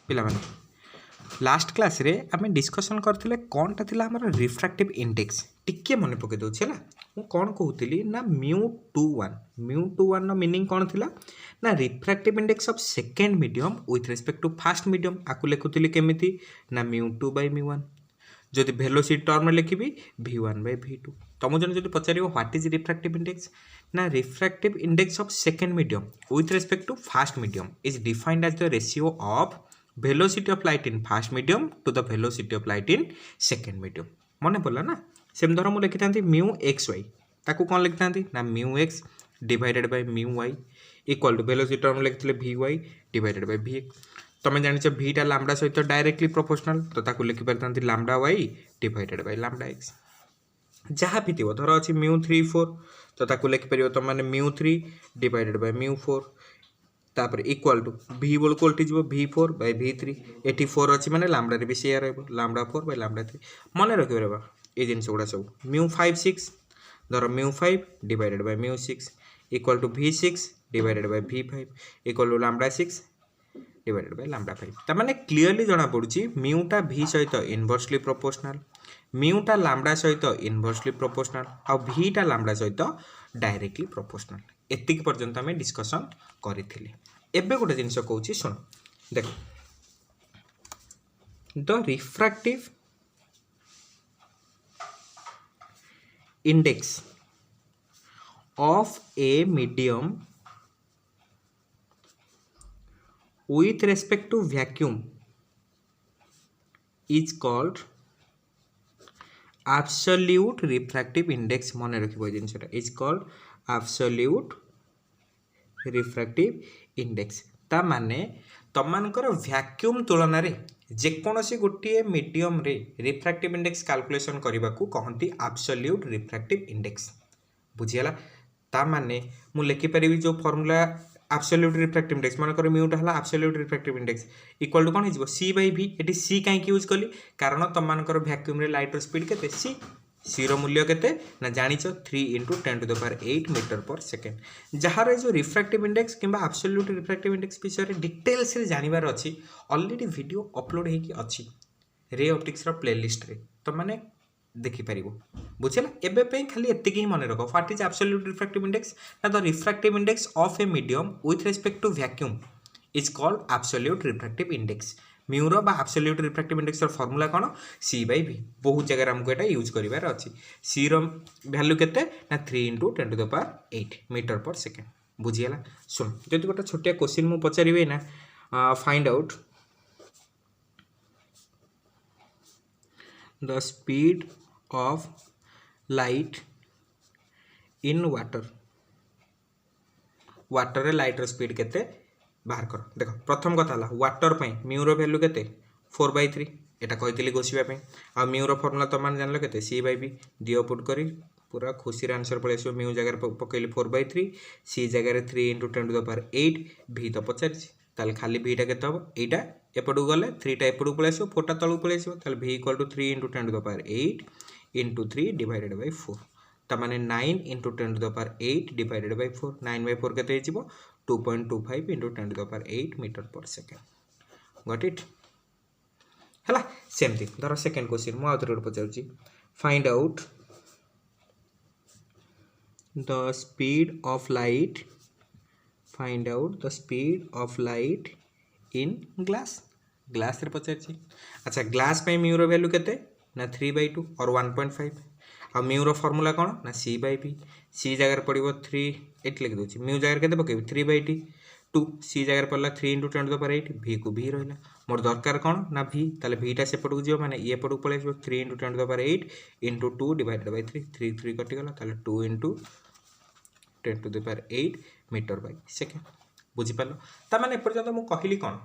पिला माने last class रे आम डिस्कसन करथिले कोनटा थिला हमर रिफ्रैक्टिव इंडेक्स टिके मने पके दउ छला मु कोन कहूतिली ना μ21 नो मीनिंग कोन थिला ना refractive index of second medium with respect to first medium आकु लेखुतिली केमिति ना μ2/μ1 जदि वेलोसिटी टर्म लिखिबी v1/v2 तुम जन जदि पचारिबो व्हाट इज रिफ्रैक्टिव इंडेक्स ना refractive index of second medium with respect to first medium is defined as the ratio of velocity of light in first medium to the velocity of light in second medium मन पड़ा ना same धर मुझे लिखी था mu x Y ताकू कौन लिखी था ना mu x divided by mu y equal to velocity term लिखते v y divided by v x तुम जान भीटा लामडा सहित डायरेक्टली प्रोपोर्शनल तो ताकू लिखि पारि lambda y divided by lambda x जहाँ भी थी धर अच्छी μ34 तो ताकू लिखिपर तुम मैंने μ3 डिवाइडेड बाय μ4 तापर इक्वल टू v बोल को उल्टी जीवो v4/v3 एटी 4 अच्छी माने लामडा रे भी शेयर रहबो लामडा 4/λ3 मन रखिबे रे बा ए जिंस गुडा सब μ56 धर μ5 divided by μ6 equal to v6 divided by v5 equal to λ6 divided by λ5 त माने क्लियरली जणा पडुची म्यूटा v सहित इनवर्सली प्रोपोर्शनल म्यूटा लैम्बडा सहित इनवर्सली प्रोपोर्शनल आ भीटा लैम्बडा सहित डायरेक्टली प्रोपोर्शनल एतिक पर्यंत आम डिस्कसन करिथिले एबे गोटे जिनस कहूँ शुण देख the refractive index of a medium with respect to vacuum is called absolute refractive index मन रखिबो जिनसटा is called absolute refractive index ता माने तमानकर वैक्यूम तुलन रे जेकोसी गोटे मीडियम रे रिफ्रैक्टिव इंडेक्स कैलकुलेशन करने को कहती एब्सोल्यूट रिफ्रैक्टिव इंडेक्स बुझीगला ता माने मु लिखि परिबी जो फार्मूला एब्सोल्यूट रिफ्रैक्टिव इंडेक्स मन कर म्यूटा हला absolute refractive index equal to कोन हिजबो c/v एटी c काहे की यूज कली कारण तमानकर वैक्यूम रे लाइट रो स्पीड केते c रो मूल्य केते ना जानिछ 3 × 10⁸ मीटर पर सेकेंड जहार जो रिफ्रैक्टिव इंडेक्स किंबा एब्सोल्यूट रिफ्रैक्टिव इंडेक्स विषय रे डिटेल्स रे जानिबार अछि ऑलरेडी वीडियो अपलोड हेकी अछि रे ऑप्टिक्स रो प्लेलिस्ट रे तो माने देखि पारिबो बुझला एबे पे खाली एतिक ही मन रख what is absolute refractive index ना the refractive index of a medium with respect to vacuum is called absolute refractive index म्यूरो बा एब्सोल्यूट रिफ्रैक्टिव इंडेक्स फॉर्मूला कौन c/v बहुत जगह हमको एटा यूज करिवार अछि c रो वैल्यू केते ना 3 × 10⁸ मीटर पर सेकेंड बुझियला सुन जदि गोटा छोटिया क्वेश्चन मु पचारिबे ना find out the speed of light in water रे लाइट रो स्पीड केते बाहर कर देखो प्रथम कथा हला वाटर पई म्यू रो वैल्यू केते 4/3 एटा कहितली गोसिबा पई आ म्यू रो फार्मूला तो मान जानलो केते c/v दियो पुट करी पूरा खुशी रे आंसर पळे आसो म्यू जगह पकेली 4/3 c जगह रे 3 × 10⁸ v तो पचारछि ताले खाली v टा केते हो एटा एपडू गले 3 टा एपडू पळे आसो 4 टा तळू पळे आसो ताले v = 3 × 10⁸ into 3 divided by 4 तमाने 9 into 10⁸ divided by 4 9/4 केते हिजिबो 2.25 into 10⁸ मीटर पर सेकेंड गॉट इट हला सेम थिंग धर सेकंड क्वेश्चन मु आउथर पचाउची find out the speed of light in glass रे पचारची अच्छा ग्लास पे म्यू रो वैल्यू केते ना 3/2 और 1.5 आ म्यू रो फार्मूला कौन ना c/v c जगह पड़ो 3 8 लिख दूची म्यू जगह केते पकेबी 3/2 c जगह पड़ला 3 × 10⁸ v को v रहला मोर दरकार कौन ना v ताले v टा से पड़ू जियो माने ये पड़ू पळे 3 × 10⁸ into 2 divided by 3 3 3 कटि गला ताले 2 × 10⁸ मीटर बाय सेकेंड बुझी पालो ता माने पर्यंत मु कहिली कौन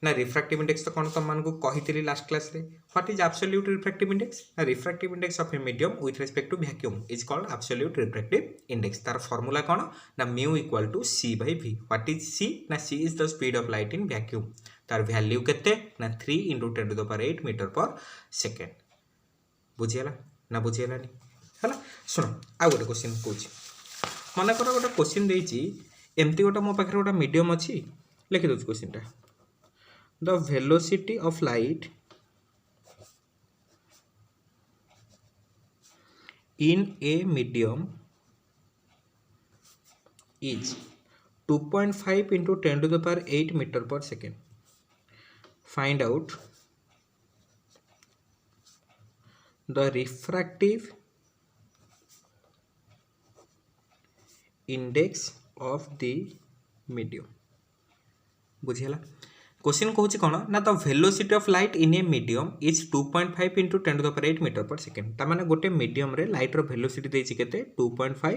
ना रिफ्रैक्टिव इंडेक्स तो कौन तुम मानक कही लास्ट क्लास रे what is absolute refractive index ना refractive index of a medium with respect to vacuum is called absolute refractive index तार फार्मूला कौन ना mu equal to c/v what is c ना c is the speed of light in vacuum तार value केते ना 3 × 10⁸ metre पर second बुझियला ना बुझियला नि हला सुनो आ गोटे क्वेश्चन कहूची मन कर गोटे क्वेश्चन देइची एमती गोटे मो पाखरे गोटे मीडियम अछि लिखि दउछ क्वेश्चन टा the velocity of light in a medium is 2.5 into 10 to the power 8 meter per second. Find out the refractive index of the medium. बुझीगला क्वेश्चन कहूँ कौन ना the velocity of light in a medium is 2.5 into 10 to the power 8 metre पर second तार गोटे medium रे light रो velocity देछि केते 2.5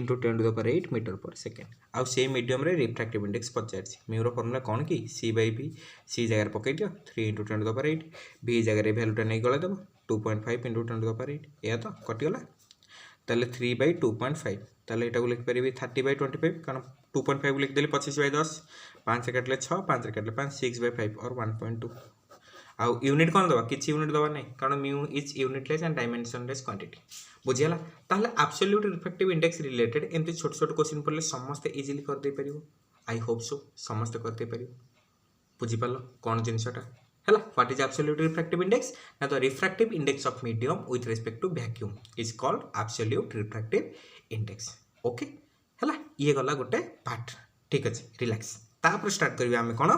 into 10 to the power 8 metre पर सेकेंड आउ से मीडियम रे रिफ्रैक्टिव इंडेक्स पचारछि म्यू रो फार्मूला कौन कि c बाय v c जगह पकई दियो 3 into 10 to the power 8 v जगह रे वैल्यूटा नै गले देबो 2.5 इंटू 10 टू द पावर 8 या तो कटिगला ताले 3 बाय 2.5 ताले एटा को लिख परिबी 30 बाय 25 कारण 2.5 लिख देली 25 बाय 10 5 काटले 6 5 काटले 5 6 बाय 5 और 1.2 आउ यूनिट कौन दबा किछि यूनिट दबा नै कारण mu is unitless and dimensionless quantity बुझियला ताले एब्सोल्यूट रिफ्रैक्टिव इंडेक्स रिलेटेड एमती छोट छोट क्वेश्चन पड़ले समस्त इजीली कर दे परिबो आई होप सो समस्त कर दे परिबो बुझि पालो कोन जिंसटा हला what is absolute refractive index ना the refractive index of medium with respect to vacuum is called absolute refractive index okay हला ये गला गोटे पार्ट ठीक अछि रिलैक्स तापर स्टार्ट करबे आमे कोन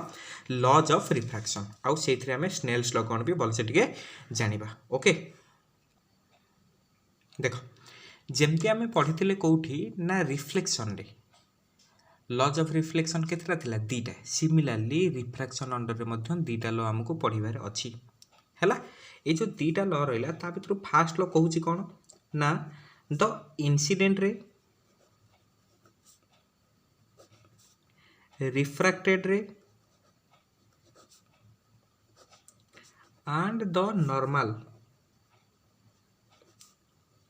लॉज ऑफ रिफ्रैक्शन आउ सेथरे आमे स्नेल्स लॉ कोन भी बल से टिके जानिबा ओके देखो जेमती आमे पढिथिले कोठी ना रिफ्लेक्शन रे लॉज ऑफ रिफ्लेक्शन केतरा थिला दीटा सिमिलरली रिफ्रैक्शन अंडर रे मध्य दीटा लॉ हमको पढिबार अछि हैला ए जो दीटा लॉ रहला ता भितर फर्स्ट लॉ कहूची कोन ना द इंसिडेंट रे refracted ray and the normal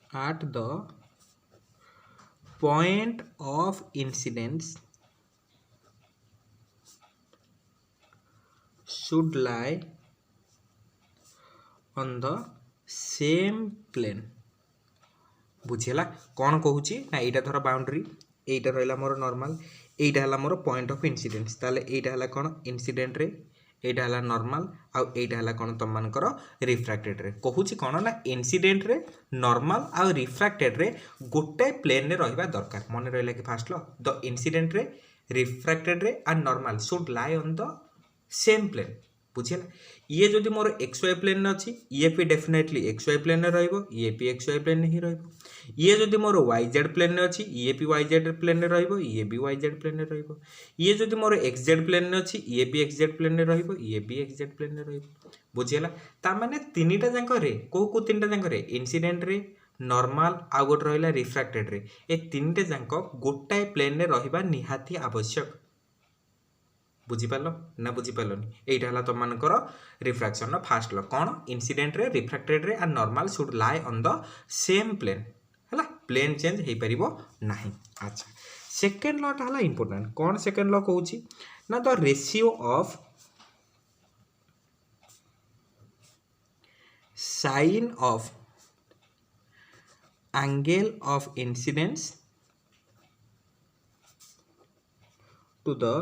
at the point of incidence should lie on the same plane बुझेला कौन कहूची ना एटा धर बाउंड्री एटा रहला मोर नॉर्मल एटा हला मोर पॉइंट ऑफ इंसिडेंस ताले एटा हला कोन इंसिडेंट रे एटा हला नॉर्मल आ एटा हला कोन तम मानकर रिफ्रैक्टेड रे कहूची कोन ना इंसिडेंट रे नॉर्मल आ रिफ्रैक्टेड रे गोटे प्लेन रे रहबा दरकार मन रहला कि first law the incident ray refracted ray आ normal should lie on the same plane बुझिला ये जदि मोर xy प्लेन अछि ये भी डेफिनेटली xy प्लेन रे रहइबो ये भी xy प्लेन ही रहइबो ये जदि मोर yz प्लेन रे अछि ये भी yz प्लेन रे रहइबो ये भी yz प्लेन रे रहइबो ये जदि मोर xz प्लेन रे अछि ये भी xz प्लेन रे रहइबो ये भी xz प्लेन रे रहइबो बुझिला ता माने तीनटा जांक रे को तीनटा जांक रे इंसिडेंट रे नॉर्मल आ गोट रहइला रिफ्रैक्टेड रे ए तीनटा जांक गोटाय प्लेन रे रहइबा निहाती आवश्यक बुझी पालो ना बुझी पालोनी एटा हला तो मानकर रिफ्रैक्शन रो फर्स्ट लॉ कोन incident ray refracted ray and normal should lie on the same plane हला प्लेन चेंज हे परिबो नाही अच्छा सेकंड लॉ ता हला इंपोर्टेंट कोन सेकंड लॉ कहूची ना the ratio of sine of angle of incidence to the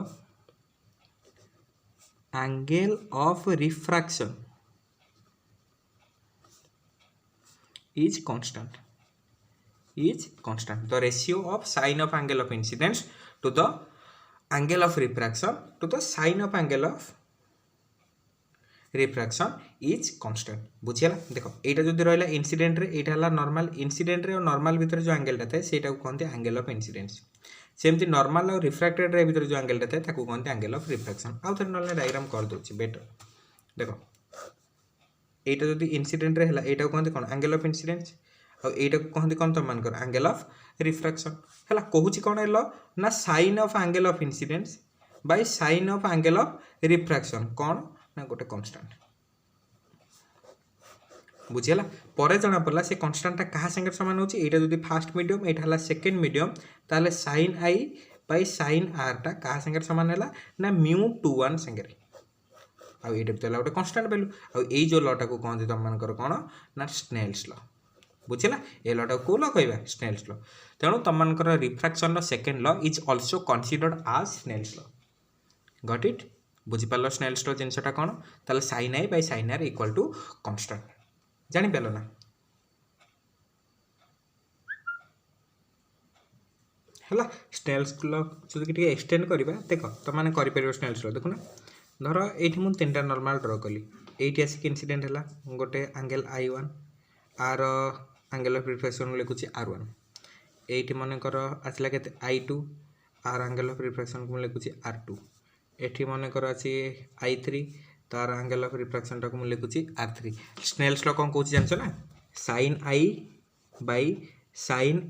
angle of refraction is constant the ratio of sine of angle of incidence to the angle of refraction to the sine of angle of refraction is constant बुझियला देखो एटा जदि रहला incident ray एटा हला normal incident ray और normal भीतर जो angle ता सेटा को कहते एंगल ऑफ इंसिडेंस सेमती नॉर्मल और रिफ्रैक्टेड रे भीतर जो एंगल ता ताको कहते एंगल ऑफ रिफ्रैक्शन आउ थर नले डायग्राम कर दोछि बेटर देखो एटा जदि इंसिडेंट रे हला एटा को कहते कोन एंगल ऑफ इंसिडेंस और एटा को कहते कोन त मान कर एंगल ऑफ रिफ्रैक्शन हला कहूछि कोन हलो ना sine of angle of incidence by sine of angle of refraction कोन ना गोटे कांस्टेंट बुझियला परे जना पड़ला से कांस्टेंट कहा संगे समान होची एटा जदी फर्स्ट मीडियम एटा हला सेकंड मीडियम ताले sin i by sin r ता कहा संगे समान हला ना μ21 संगे रे आ एटा तला गोटे कांस्टेंट वैल्यू आ ए जो लॉ टा को कहन त मन कर कोन ना स्नेल्स लॉ बुझिला ए लॉ टा को लॉ कहबा स्नेल्स लॉ तेनु तम मन कर रिफ्रैक्शन रो second law is also considered as Snell's law got it बुझीपार स्नेल्स लो जिनसटा कौन ताले sin i by sin r equal to constant जानि पालो ना है स्नेल्स लो जो एक्सटेंड करवा देख तुम मैंने कर स्नेल्स लो देखो ना धर ये मुझे 3टा नॉर्मल ड्र कली ये आसिक इनसीडेंट है गोटे एंगल I1 आर एंगल ऑफ रिफ्लेक्शन लिखुची R1 ये मनकर आसला के I2 are angle of reflection को लिखुची R2 ये मनकर अच्छी I3 तार एंगल ऑफ रिफ्लेक्शन टाक लिखुची R3 स्नेल्स लॉ कौन कौन जानछ ना sin I by sin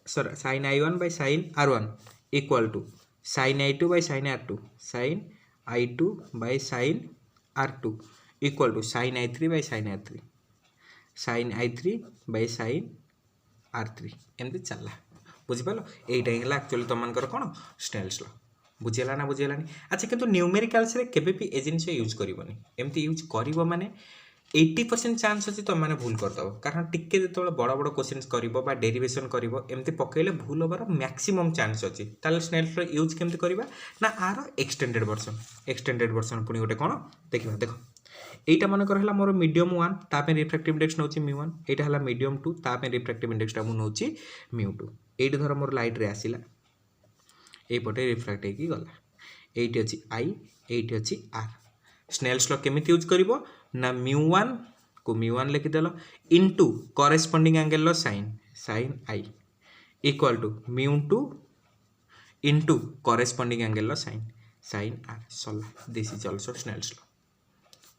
I1 by sin R1 equal to sin I2 by sin R2 sin I2 by sin R2 equal to sin I3 by sin R3 sin I3 by sin R3 एमती चलला बुझिपाल यहीटा ही actually तुमकर कौन Snell's law बुझीगला ना बुझीगलानी अच्छा किंतु न्यूमेरिकाल्स रे केबे भी ए जिनिस यूज करबनी एमती यूज करबो माने 80% चांस अच्छे तुम मैंने भूल करदेव कारण टिके जो बड़ बड़ क्वेश्चन कर डेरिवेशन कर एमती पकड़े भूल हबार मैक्सिमम चांस अच्छी ताल स्नेल्स यूज केमती करवा ना आर एक्सटेंडेड वर्सन पुणी गोटे कौन देखा देख यहाँ मनकर है मोर मीडियम 1 ताप रिफ्रैक्टिव इंडेक्स नौ μ1 यहाँ है मीडियम 2 ताप रिफ्रैक्टिव इंडेक्स टा नौ μ2 ये धर मोर लाइट रे आसिला यहीपटे रिफ्रैक्ट होगी गला ये अच्छी आई ये अच्छी आर स्नेल्स लॉ केमिति यूज करिवो ना μ1 को μ1 लिखिदेल इनटू करेस्पोंडिंग एंगल लो sin i equal to μ2 into corresponding angle लो sin r सला this is also Snell's law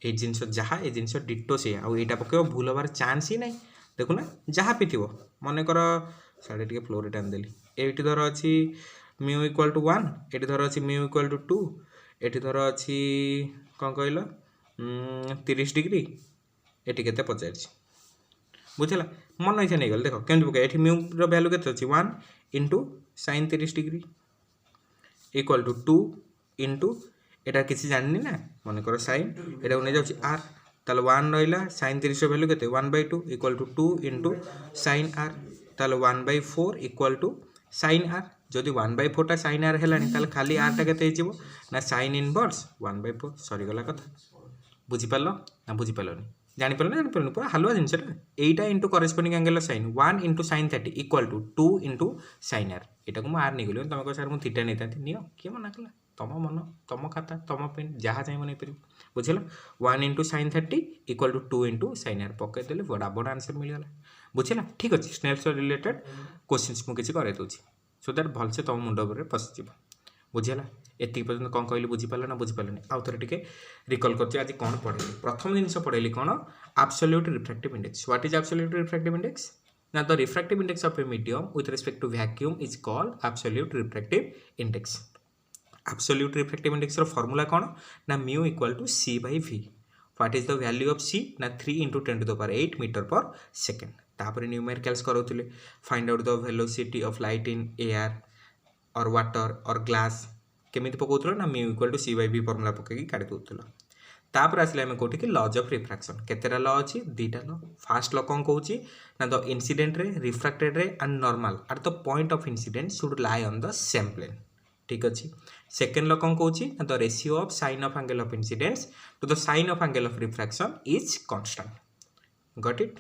ए जिनस जहाँ ए जिनस डिटो से आउ एटा पकेव भूल हबार चांस ही नहीं देखो ना जहाँ भी थी मन कर साढ़े टे फ्लोर टान देली ये धर अच्छी μ इक्वल टू 1 ये धर अच्छी μ इक्वल टू 2 ये धर अच्छी कौन कहल 30 डिग्री ये के पचार बुझला मन इच्छा नहीं गल देख केमती पकाए ये म्यू वैल्यू के अच्छी 1 into sin 30 degree equal to 2 into एटा किसी जाननी ना मन कर साइन एटा नहीं जाऊँ आर ताल 1 रहा sin 30 वैल्यू के 1/2 equal to 2 into sin r ताल 1/4 इक्वल टू sin r जदि 1/4 टा sin r है खाली r टा के ना sin इनवर्स 1/4 सरीगला कथा बुझीपार ना बुझीपारनी जापर ना जापर पूरा हालुआ जिनसा यहीटा into corresponding angle sin 1 into sin 30 equal to 2 into sin r यहाँ को आर नहीं गली तुम कह सर मुझे थीटा नहीं था नियो किए मना कला तुम मन तुम खाता तुम पेन जहाँ चाहिए नहीं पार बुझल 1 into sin 30 equal to 2 into sin r पकईदे बड़ा बड़ा आंसर मिलगला बुझला ठीक अच्छे स्नेल्स रिलेटेड क्वेश्चन मुझे कर दूसरी सो दैट भलसे तुम मुंड पर पशिज बुझीगला एति पर्यटन कौन कहली बुझीपार ना बुझीपारे आउ थे टे रिकल कर आज कौन पढ़ेली प्रथम जिन पढ़ेली कौन absolute refractive index what is absolute refractive index ना the refractive index of a medium with respect to vacuum is called absolute refractive index absolute refractive index formula कौन ना mu equal to c by v what is the value of c ना 3 into 10⁸ metre पर second तापर numericals करोले find out the velocity of light in air और water और glass केमी पकाउल ना mu equal to c by v formula पकई काढ़ी दूल तापर आसले आम कौटी कि लॉज ऑफ रिफ्रैक्शन केतेटा लॉ अच्छी 2टा लॉ फास्ट लॉ कौन कौच ना the incident ray refracted ray and normal at the point of incident should lie on the same plane ठीक अच्छे सेकेंड लॉ कौन कौच ना the ratio of sine of angle of incidence to the sine of angle of refraction is constant got it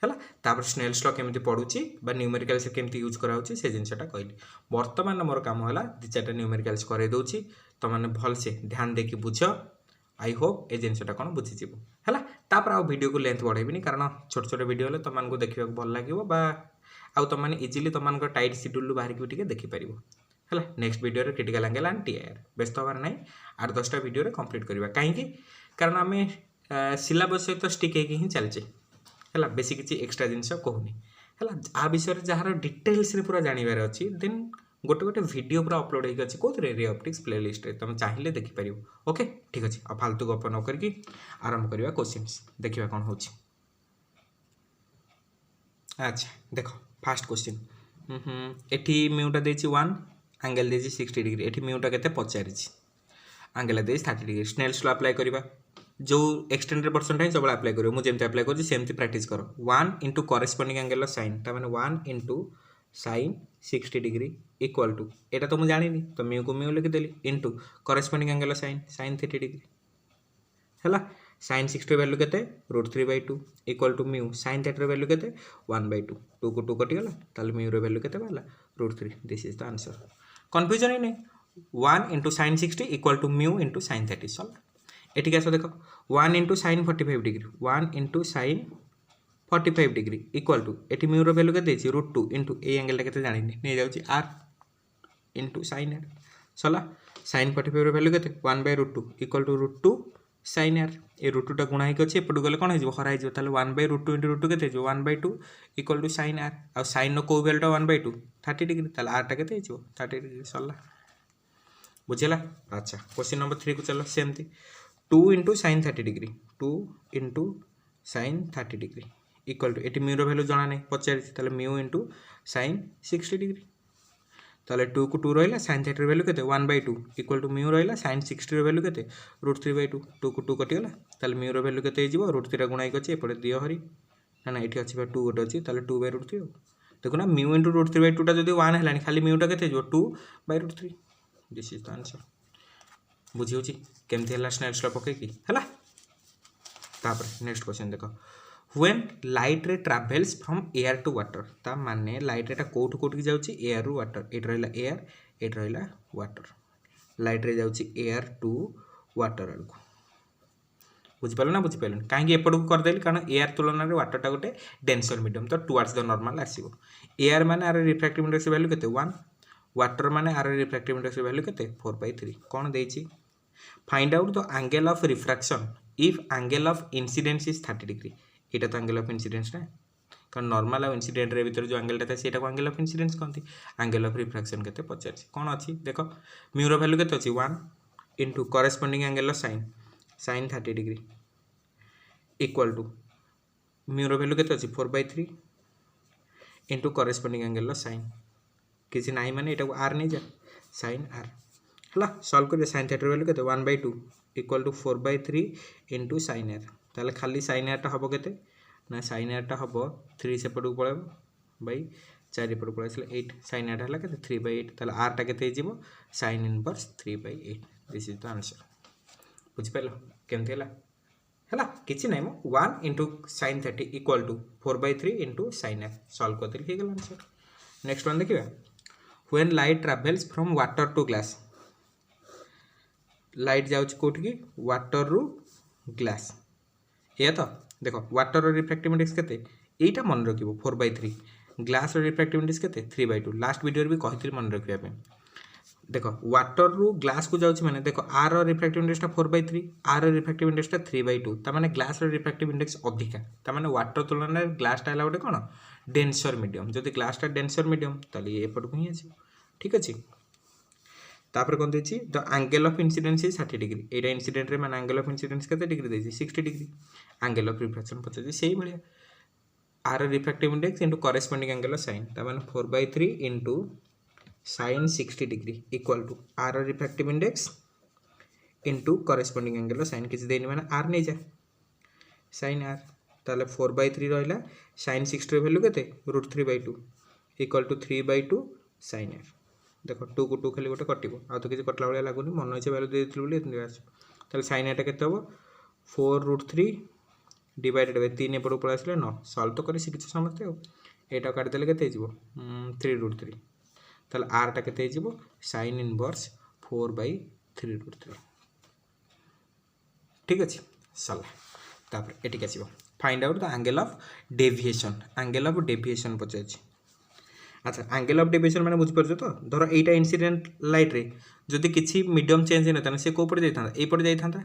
है तापर Snell's law केमती पढ़ुची numericals केमती use कराऊँगी से जिनटा कहली बर्तमान मोर काम है 2-4 न्यूमेरिकल्स कर दूसरी तुमने भलसे ध्यान देकी बुझ आई होप ए जिनटा कौन बुझीज है तापर आउ वीडियो को लेंथ बढ़ेबी कारण छोट छोट वीडियो हेल्ले तुमको देखा भल लगे आउ तुमने इजिली तुम टाइट शेड्यूल बाहर भी देखिपर है next video critical angle and TR व्यस्त हबार ना 8-10टा वीडियो कंप्लीट करवा कहीं कारण आम सिलेबस सहित स्टिक ही चलचे है बेसी किसी एक्सट्रा जिनस कहूनी है आ विषय जार डिटेल्स पूरा जानवर अच्छी देन गोटे गोटे वीडियो पूरा अपलोड होगी अच्छी कौन रे ऑप्टिक्स प्लेलिस्ट तुम चाहिए देखिपर ओके ठीक अच्छे आ फालतू गप न करके आरंभ करवा क्वेश्चंस देखा कौन हो अच्छा देख फास्ट क्वेश्चन एटी म्यूटा दे 1 एंगल दे 60 डिग्री एटी म्यूटा के पचारि एंगल दे 30 डिग्री स्नेल्स लॉ अप्लाई करवा जो एक्सटेंडेड पर्सन सब अप्लाई करो मुझे अप्लाई कर सेमती प्रैक्टिस कर 1 इंटू करेस्पोंडिंग एंगल साइन मैंने 1 into sine 60 degree equal to एटा तो मुझे जानी तो म्यू को म्यू लिखिदेली into corresponding angle sine sine 30 degree है साइन 60 वैल्यू के √3/2 equal to mu sine 30 value के 1/2 2 को 2 कटिगला ताल म्यूर वैल्यू के √3 this is the answer confusion ही नहीं 1 into sine 60 equal to mu into sine 30 सर एटिक आस देख 1 into sine 45 degree 1 into sine 45 degree equal to एटी म्यूर वैल्यू के √2 इंटू ए एंगल के जानी नहीं जाऊँगी आर इंटू साइन आर सरला साइन 45 वैल्यू के 1/√2 इक्वल टू √2 साइन आर ए √2 गुणा होगी अच्छे एपटू गले कौन हो हर 1/√2 इंटू √2 के 1/2 इक्वल टू साइन आर आ साइन को वैल्यूटा 1/2 30 डिग्री ताल आरटा के 30 डिग्री सरला बुझेगा अच्छा क्वेश्चन नंबर 3 को चलो सेमती 2 into sine 30 degree 2 into sine 30 degree equal to ये म्यूर वैल्यू जाना नहीं पचार म्यू इंटू साइन 60 डिग्री ताले 2 को 2 रहा साइन 30 वैल्यू के 1/2 इक्वल टू म्यू रहा साइन 60 वैल्यू के √3/2 2 को 2 कटिगला ताले म्यूर वैल्यू के √3 गुणा होगी एपटे दियो हरी ना ये अच्छी 2 गोटे अच्छी 2/√3 देखो ना म्यू इंटू √3/2 जो 1 है खाली म्यूटा के 2/√3 दिस इज द आंसर बुझी होची केमती है स्नेल्स लॉ पकईकी है नेक्स्ट क्वेश्चन देख when light ray travels from air to water ता माने लाइट रेटा कोठ कोठ की जाउची एयर रु वाटर एट रहिला एयर एट रहिला वाटर लाइट रे जाउची एयर टू वाटर आड़को बुझी पालो ना बुझी पालो कहीं एपट को कर देली कारण एयर तुलन में वाटरटा गोटे डेंसर मीडियम तो टुवर्ड्स द नॉर्मल आसीबो एयर माने आर रिफ्रैक्टिव इंडेक्स वैल्यू केते 1 वाटर माने आर रिफ्रैक्टिव इंडेक्स वैल्यू केते 4/3 कोन देछि find out the angle of refraction if angle of incidence is 30 degree एटा तो एंगल ऑफ इंसिडेंस ना कारण नॉर्मल और इंसिडेंट रे भीतर जो एंगलटा था सेटा को एंगल ऑफ इंसिडेंस कहते एंगल ऑफ रिफ्रैक्शन केते पचार कौन अच्छी देख म्यूर वैल्यू केते अच्छी 1 into corresponding angle of sine sine 30 degree equal to म्यूर वैल्यू केते अच्छी 4/3 into corresponding angle of sine किसी नाई माने एटा को आर नहीं जा साइन आर है सल्व कर साइन 30 वैल्यू केते 1/2 equal to 4/3 into sine r ताले खाली साइन आरटा हम के ना साइन आरटा हम 3 सेपट को पड़े बै 4 एपट पड़े 8 साइन आरटा है के 3/8 ताले आरटा के sine inverse 3/8 this is the answer बुझिपाल केमती है किसी ना मो 1 into sine 30 equal to 4/3 into sine r solve कर हो गला आंसर नेक्स्ट वन देखिए when light travels from water to glass light जाउछ कोठी की वाटर रु ग्लास ये तो देखो वाटर रिफ्रैक्टिव इंडेक्स केते एटा मन रखिबो 4/3 ग्लास रिफ्रैक्टिव इंडेक्स केते 3/2 लास्ट वीडियो में कहितली मन रखिया पे देखो वाटर रु ग्लास को जाउछ माने देखो आर रिफ्रैक्टिव इंडेक्स 4/3 आर रिफ्रैक्टिव इंडेक्स 3/2 ता माने ग्लास रिफ्रैक्टिव इंडेक्स अधिका ता माने वाटर तुलना में ग्लास टा गोटे कोन डेंसर मीडियम जदि ग्लास टा डेंसर मीडियम ताली एपट को ही आसी ठीक अछि तापर कौन देछि the angle of incidence is 30 degree एटा इंसिडेंट रे माने एंगल ऑफ इंसिडेंस केते डिग्री देछि 60 डिग्री एंगल ऑफ रिफ्रैक्शन पछे सेही भलिया आर refractive index into corresponding angle of sine ता माने 4/3 into sine 60 degree equal to आर refractive index into corresponding angle of sine किछि देनी माने आर नै जा साइन आर ताले 4/3 रहला साइन 60 वैल्यू केते √3/2 इक्वल टू 3/2 साइन आर देखो 2 को 2 खाली गोटे कटिबो आ तो किसी कटला भाया लगुनि मन इच्छा वैल्यू दे देथिलु बोली ताले साइन एटा केते हो 4√3 डिवाइडेड बाय 3 एपट पळे आसले 9 सॉल्व तो करी शिखिछ समझते हो एटा काट देले केते हिजबो 3√3 ताले आर टा केते हिजबो साइन इनवर्स 4/3√3 ठीक अछि सला तापर एटिक आसीबो find out the angle of deviation पचे अच्छा एंगल ऑफ डेविएशन मैंने बुझी पार्छ तो धर एटा इंसिडेंट लाइट रे जदि किसी मीडियम चेंज होता ना से कोपटे जाता एपटे जाता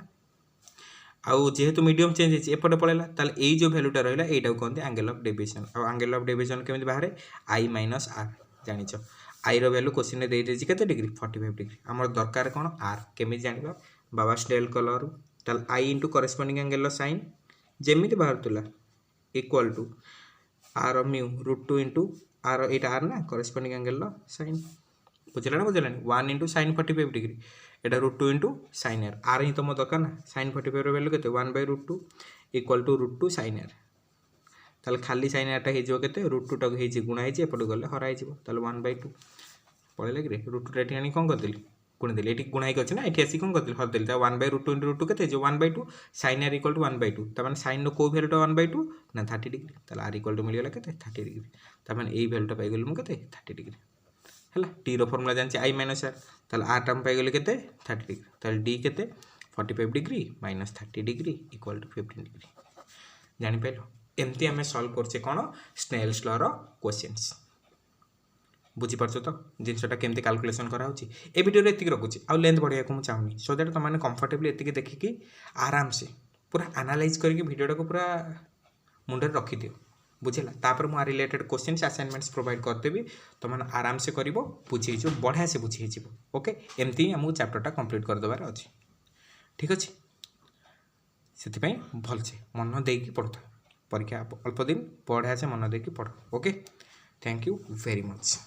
आउ जेहेतु मीडियम चेंज होती एपटे पड़ेगा ताल ये जो भैल्यूटा रहा यहाँ कहते एंगल ऑफ डेविएशन आ एंगल ऑफ डेविएशन केमी बाहर आई माइनस आर जानिच आई रो क्वेश्चन में देदेछि केते डिग्री 45 डिग्री आमर दरकार कौन आर केमी जानिबा बाबा स्नेल कलर ताल i into corresponding angle sine जेमिति बाहरतुला equal to r mu √2 into r एटा आर ना करेस्पॉन्डिंग एंगल साइन बुझला ना बुझलानी 1 into sine 45 degree Etah √2 into sine are ही तुम दरकार ना साइन 45 वैल्यू केते 1/√2 इक्वल टू √2 साइन आर ताले खाली साइन आरटा हो के √2 टाक हो गुणा हो एपटे गले हर हो 1/2 पड़ेगा कि √2 टा ये कौन करदेली गुणीदेली ये गुणा होगी अच्छे ना ये आसिक कौन करदेली हरदेली 1/√2 × √2 के जो 1/2 साइन आर इक्वल टू 1/2 तमें साइन को भैल्यूटा 1/2 ना 30 डिग्री ताले आर इक्वल टू मिलगला के 30 डिग्री तमें यही भैल्यूटा पाइगली मुझे 30 डिग्री है टी फर्मुला जानते आई माइनस आर ताले आर टाइम पाइगली के 30 डिग्री ताले डी के 45 degree minus 30 degree equal to 15 degree जापार एमती आम सल्व करचे कौन स्नेल्स लॉ रो क्वेश्चंस बुझीपार तो जिनटा केमती कैलकुलेशन कराऊँगी ए वीडियो ये रखुच्छी आउ लेंथ बढ़िया को चाहूनी सो दैट तुमने कंफर्टेबली ये देखिकी आराम से पूरा एनालाइज करके वीडियोटा को पूरा मुंडे रखी दियो बुझेगा तापर मुझे रिलेटेड क्वेश्चंस असाइनमेंट्स प्रोवाइड करदेवी तुमने आराम से कर बुझे बढ़िया से बुझे ओके एमती आमको चैप्टरटा कंप्लीट करदेवार अच्छे ठीक अच्छे से भलसे मन देकी पढ़ परीक्षा अल्प दिन बढ़िया से मन देकी पढ़ okay thank you very much.